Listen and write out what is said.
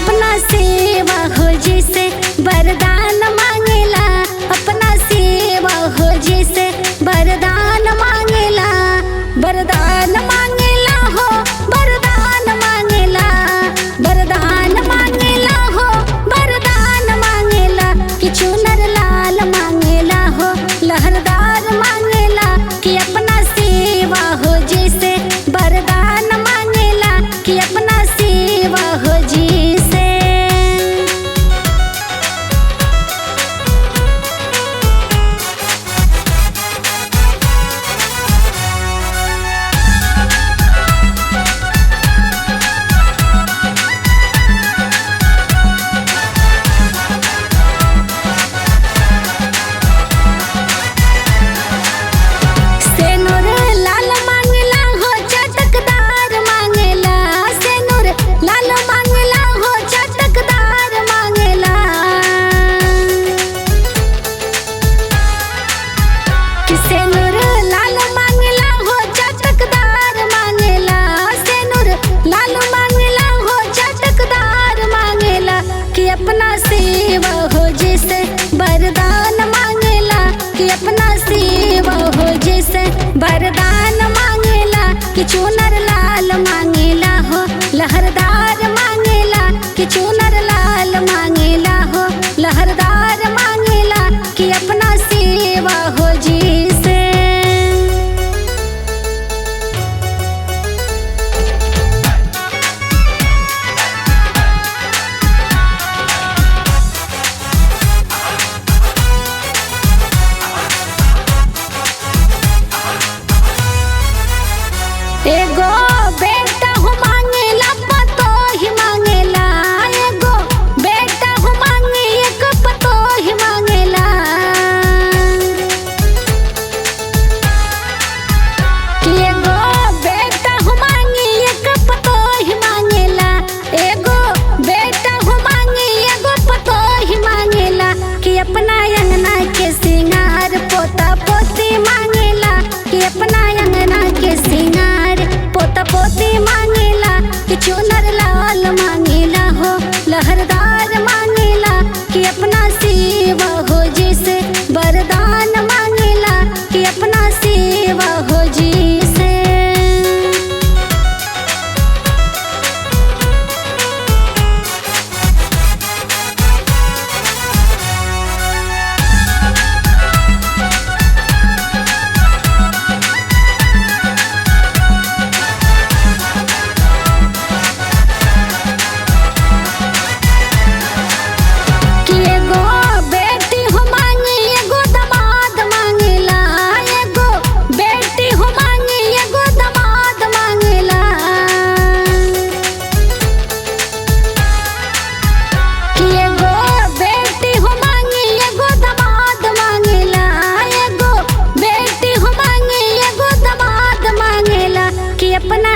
अपना सेवा हो जैसे वरदान मांगेला, अपना सेवा हो जैसे वरदान मांगेला, वरदान मांगेला हो, वरदान मांगेला, वरदान मांगेला हो, वरदान मांगेला कि चुनर लाल मांगेला हो, लहरदार मांगेला कि अपना सेवा हो जैसे वरदान मांगेला कि अपना सेवा हो जैसे। सेनुर लाल मांगेला हो, चटकदार मांगेला, सेनुर लाल मांगेला हो, चटकदार मांगेला कि सेनुर लाल मांगेला हो, चटकदार मांगेला, सेनुर लाल मांगेला हो, चटकदार मांगेला कि अपना सेवा हो जैसे वरदान मांगेला कि अपना सेवा हो जैसे वरदान मांगेला कि चुनर लाल मांगेला हो, लहरदार मांगेला कि चुनर लाल मांगेला हो, लहरदार मांगेला कि अपना सेवा हो जैसे। एगो बेटा हो मांगेला, पतो ही मांगेला, एगो बेटा हो मांगे एक पतो ही मांगेला कि एगो बेटा हो मांगे एक पतो ही मांगेला, एगो बेटा हो मांगे एगो पतो ही मांगेला कि अपना अंगना के सिंगार पोता पोती मांगेला कि अपना अंगना के सिंगार पोता पोती मांगेला कि चुनर लाल मांगेला हो, लहरदार मांगेला कि अपना सेवा हो जैसे वरदान मांगेला कि अपना सेवा हो जैसे। कि एगो बेटी हो मांगे एगो दामाद मांगेला, एगो बेटी हो मांगे एगो दामाद मांगेला कि एगो बेटी हो मांगे एगो दामाद मांगेला, एगो बेटी हो मांगे एगो दामाद मांगेला कि अपना